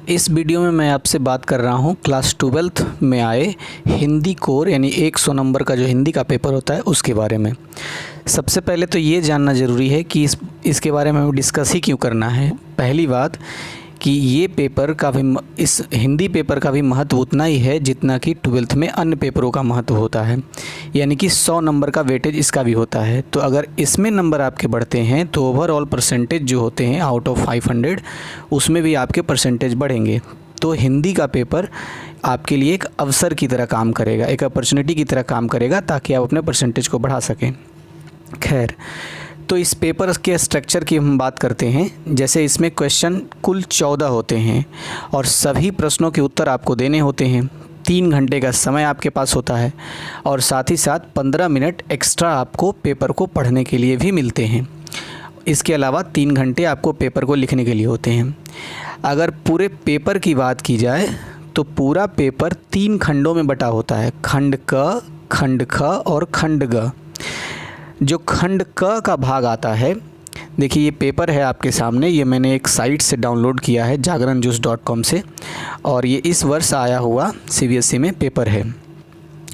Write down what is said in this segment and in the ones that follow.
इस वीडियो में मैं आपसे बात कर रहा हूँ क्लास 12th में आए हिंदी कोर यानी 100 नंबर का जो हिंदी का पेपर होता है उसके बारे में। सबसे पहले तो ये जानना ज़रूरी है कि इसके बारे में डिस्कस ही क्यों करना है। पहली बात कि ये पेपर का भी इस हिंदी पेपर का भी महत्व उतना ही है जितना कि 12th में अन्य पेपरों का महत्व होता है, यानी कि 100 नंबर का वेटेज इसका भी होता है। तो अगर इसमें नंबर आपके बढ़ते हैं तो ओवरऑल परसेंटेज जो होते हैं आउट ऑफ 500 उसमें भी आपके परसेंटेज बढ़ेंगे। तो हिंदी का पेपर आपके लिए एक अवसर की तरह काम करेगा, एक अपॉर्चुनिटी की तरह काम करेगा ताकि आप अपने परसेंटेज को बढ़ा सकें। खैर, तो इस पेपर के स्ट्रक्चर की हम बात करते हैं। जैसे इसमें क्वेश्चन कुल 14 होते हैं और सभी प्रश्नों के उत्तर आपको देने होते हैं। 3 घंटे का समय आपके पास होता है और साथ ही साथ 15 मिनट एक्स्ट्रा आपको पेपर को पढ़ने के लिए भी मिलते हैं। इसके अलावा 3 घंटे आपको पेपर को लिखने के लिए होते हैं। अगर पूरे पेपर की बात की जाए तो पूरा पेपर 3 खंडों में बटा होता है, खंड क, खंड ख और खंड ग। जो खंड क का भाग आता है, देखिए ये पेपर है आपके सामने, ये मैंने एक साइट से डाउनलोड किया है jagranjuice.com से, और ये इस वर्ष आया हुआ CBSE में पेपर है।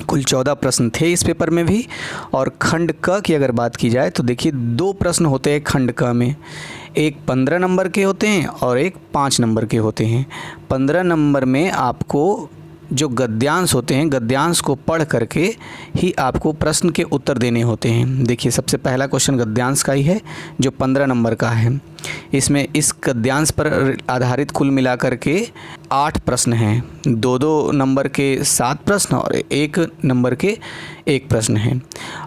कुल 14 प्रश्न थे इस पेपर में भी। और खंड क की अगर बात की जाए तो देखिए 2 प्रश्न होते हैं खंड क में, एक 15 नंबर के होते हैं और एक 5 नंबर के होते हैं। 15 नंबर में आपको जो गद्यांश होते हैं, गद्यांश को पढ़ करके ही आपको प्रश्न के उत्तर देने होते हैं। देखिए सबसे पहला क्वेश्चन गद्यांश का ही है जो 15 नंबर का है। इसमें इस गद्यांश पर आधारित कुल मिलाकर के 8 प्रश्न हैं। 2-2 नंबर के 7 प्रश्न और 1 नंबर के 1 प्रश्न हैं।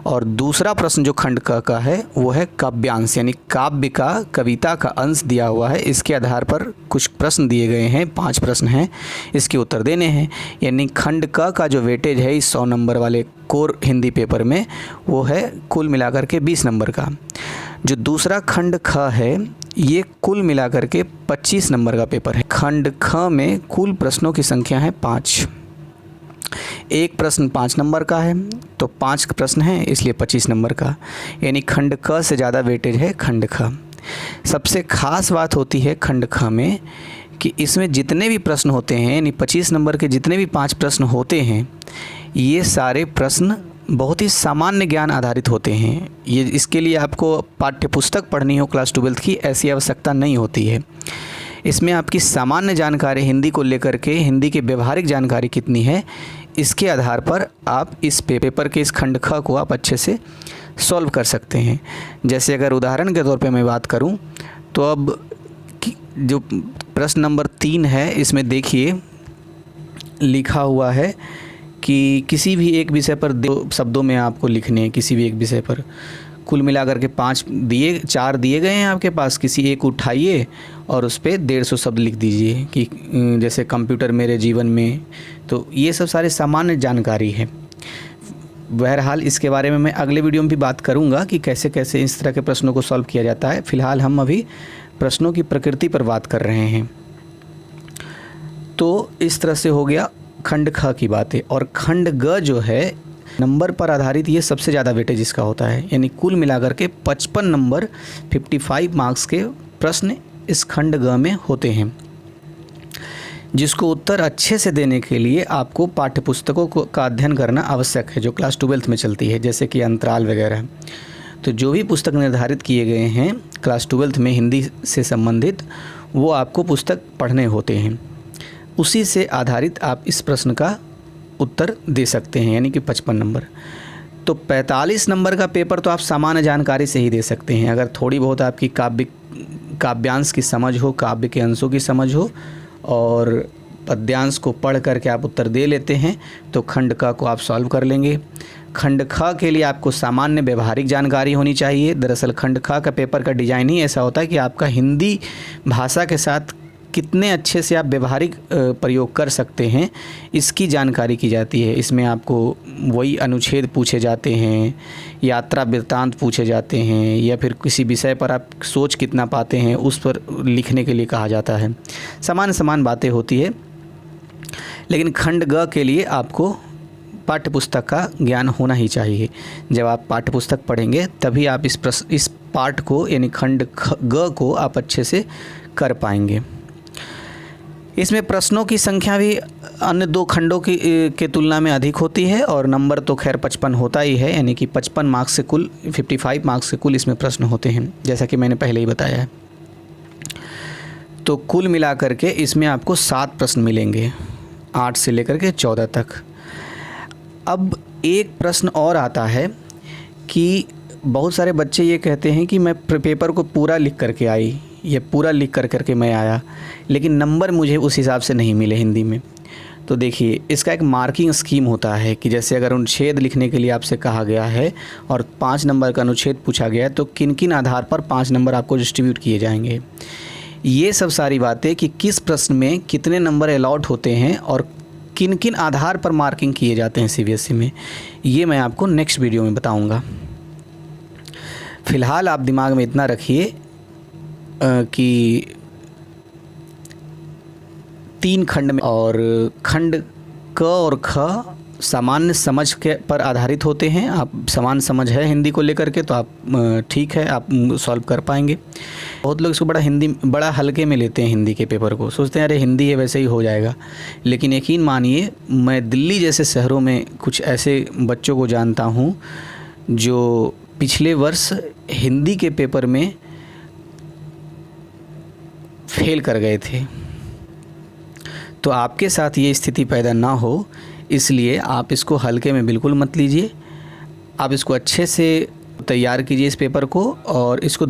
और दूसरा प्रश्न जो खंड क का है वो है काव्यांश, यानी काव्य का, कविता का अंश दिया हुआ है। इसके आधार पर कुछ प्रश्न दिए गए हैं, 5 प्रश्न हैं, इसके उत्तर देने हैं। यानी खंड क का जो वेटेज है इस 100 नंबर वाले कोर हिंदी पेपर में वो है कुल मिलाकर के 20 नंबर का। जो दूसरा खंड ख है ये कुल मिलाकर के 25 नंबर का पेपर है। खंड ख में कुल प्रश्नों की संख्या है 5। एक प्रश्न 5 नंबर का है तो 5 प्रश्न हैं इसलिए 25 नंबर का, यानी खंड क से ज़्यादा वेटेज है खंड ख। सबसे ख़ास बात होती है खंड ख में कि इसमें जितने भी प्रश्न होते हैं, यानी 25 नंबर के जितने भी 5 प्रश्न होते हैं, ये सारे प्रश्न बहुत ही सामान्य ज्ञान आधारित होते हैं। ये इसके लिए आपको पाठ्यपुस्तक पढ़नी हो क्लास 12th की, ऐसी आवश्यकता नहीं होती है। इसमें आपकी सामान्य जानकारी हिंदी को लेकर के, हिंदी की व्यवहारिक जानकारी कितनी है, इसके आधार पर आप इस पेपर के इस खंड ख को आप अच्छे से सॉल्व कर सकते हैं। जैसे अगर उदाहरण के तौर पे मैं बात करूं तो अब जो प्रश्न नंबर 3 है इसमें देखिए लिखा हुआ है कि किसी भी एक विषय पर 2 शब्दों में आपको लिखने हैं। किसी भी एक विषय पर कुल मिलाकर के 4 दिए गए हैं आपके पास। किसी एक उठाइए और उस पर 150 शब्द लिख दीजिए कि जैसे कंप्यूटर मेरे जीवन में। तो ये सब सारे सामान्य जानकारी है। बहरहाल इसके बारे में मैं अगले वीडियो में भी बात करूंगा कि कैसे कैसे इस तरह के प्रश्नों को सॉल्व किया जाता है। फ़िलहाल हम अभी प्रश्नों की प्रकृति पर बात कर रहे हैं। तो इस तरह से हो गया खंड ख की बातें। और खंड ग जो है नंबर पर आधारित, ये सबसे ज़्यादा वेटेज इसका होता है, यानी कुल मिलाकर के 55 नंबर 55 मार्क्स के प्रश्न इस खंड ग में होते हैं, जिसको उत्तर अच्छे से देने के लिए आपको पाठ्यपुस्तकों का अध्ययन करना आवश्यक है जो क्लास 12th में चलती है, जैसे कि अंतराल वगैरह। तो जो भी पुस्तक निर्धारित किए गए हैं क्लास 12th में हिंदी से संबंधित, वो आपको पुस्तक पढ़ने होते हैं। उसी से आधारित आप इस प्रश्न का उत्तर दे सकते हैं, यानी कि 55 नंबर। तो 45 नंबर का पेपर तो आप सामान्य जानकारी से ही दे सकते हैं। अगर थोड़ी बहुत आपकी काव्यांश की समझ हो, काव्य के अंशों की समझ हो और पद्यांश को पढ़ करके आप उत्तर दे लेते हैं तो खंड क को आप सॉल्व कर लेंगे। खंड ख के लिए आपको सामान्य व्यवहारिक जानकारी होनी चाहिए। दरअसल खंड ख का पेपर का डिज़ाइन ही ऐसा होता है कि आपका हिंदी भाषा के साथ कितने अच्छे से आप व्यवहारिक प्रयोग कर सकते हैं इसकी जानकारी की जाती है। इसमें आपको वही अनुच्छेद पूछे जाते हैं, यात्रा वृत्तांत पूछे जाते हैं, या फिर किसी विषय पर आप सोच कितना पाते हैं उस पर लिखने के लिए कहा जाता है। समान बातें होती है। लेकिन खंड ग के लिए आपको पाठ्यपुस्तक का ज्ञान होना ही चाहिए। जब आप पाठ्यपुस्तक पढ़ेंगे तभी आप इस पाठ को, यानी खंड ग को आप अच्छे से कर पाएंगे। इसमें प्रश्नों की संख्या भी अन्य 2 खंडों की के तुलना में अधिक होती है और नंबर तो खैर 55 होता ही है, यानी कि 55 मार्क्स से कुल 55 मार्क्स से कुल इसमें प्रश्न होते हैं, जैसा कि मैंने पहले ही बताया है। तो कुल मिलाकर के इसमें आपको 7 प्रश्न मिलेंगे, 8 से लेकर के 14 तक। अब एक प्रश्न और आता है कि बहुत सारे बच्चे ये कहते हैं कि मैं पेपर को पूरा लिख करके आई, ये पूरा लिख करके मैं आया, लेकिन नंबर मुझे उस हिसाब से नहीं मिले हिंदी में। तो देखिए, इसका एक मार्किंग स्कीम होता है कि जैसे अगर अनुच्छेद लिखने के लिए आपसे कहा गया है और 5 नंबर का अनुच्छेद पूछा गया है, तो किन किन आधार पर 5 नंबर आपको डिस्ट्रीब्यूट किए जाएंगे। ये सब सारी बातें कि किस प्रश्न में कितने नंबर अलॉट होते हैं और किन किन आधार पर मार्किंग किए जाते हैं CBSE में, ये मैं आपको नेक्स्ट वीडियो में बताऊँगा। फ़िलहाल आप दिमाग में इतना रखिए कि 3 खंड में, और खंड क और ख सामान्य समझ के पर आधारित होते हैं। आप समान समझ है हिंदी को लेकर के, तो आप ठीक है, आप सॉल्व कर पाएंगे। बहुत लोग इसको बड़ा हल्के में लेते हैं हिंदी के पेपर को, सोचते हैं अरे हिंदी है वैसे ही हो जाएगा। लेकिन यकीन मानिए, मैं दिल्ली जैसे शहरों में कुछ ऐसे बच्चों को जानता हूँ जो पिछले वर्ष हिंदी के पेपर में फेल कर गए थे। तो आपके साथ ये स्थिति पैदा ना हो, इसलिए आप इसको हल्के में बिल्कुल मत लीजिए। आप इसको अच्छे से तैयार कीजिए इस पेपर को, और इसको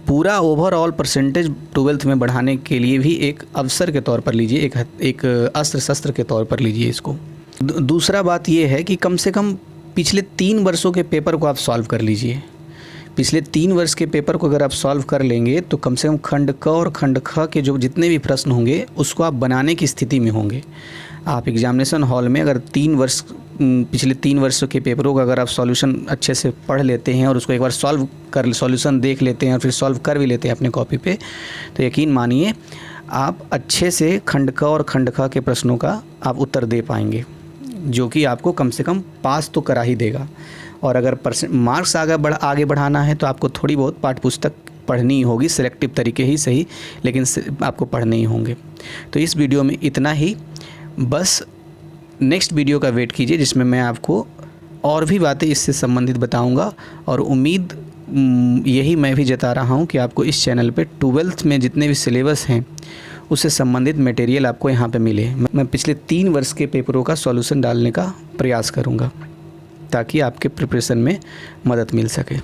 पूरा ओवरऑल परसेंटेज 12th में बढ़ाने के लिए भी एक अवसर के तौर पर लीजिए, एक अस्त्र शस्त्र के तौर पर लीजिए इसको। दूसरा बात ये है कि कम से कम पिछले 3 वर्षों के पेपर को आप सॉल्व कर लीजिए। पिछले 3 वर्ष के पेपर को अगर आप सॉल्व कर लेंगे तो कम से कम खंड क और खंड ख के जो जितने भी प्रश्न होंगे उसको आप बनाने की स्थिति में होंगे। आप एग्जामिनेशन हॉल में अगर पिछले 3 वर्षों के पेपरों का अगर आप सॉल्यूशन अच्छे से पढ़ लेते हैं और उसको एक बार सॉल्यूशन देख लेते हैं और फिर सॉल्व कर भी लेते हैं अपने कॉपी पे, तो यकीन मानिए आप अच्छे से खंड क और खंड ख के प्रश्नों का आप उत्तर दे पाएंगे, जो कि आपको कम से कम पास तो करा ही देगा। और अगर मार्क्स आगे बढ़ाना है तो आपको थोड़ी बहुत पाठ्य पुस्तक पढ़नी होगी, सिलेक्टिव तरीके ही सही, लेकिन आपको पढ़ने ही होंगे। तो इस वीडियो में इतना ही, बस नेक्स्ट वीडियो का वेट कीजिए जिसमें मैं आपको और भी बातें इससे संबंधित बताऊंगा। और उम्मीद यही मैं भी जता रहा हूं कि आपको इस चैनल पे 12th में जितने भी सिलेबस हैं उससे संबंधित मटेरियल आपको यहाँ पे मिले। मैं पिछले 3 वर्ष के पेपरों का सॉल्यूशन डालने का प्रयास करूँगा ताकि आपके प्रिपरेशन में मदद मिल सके।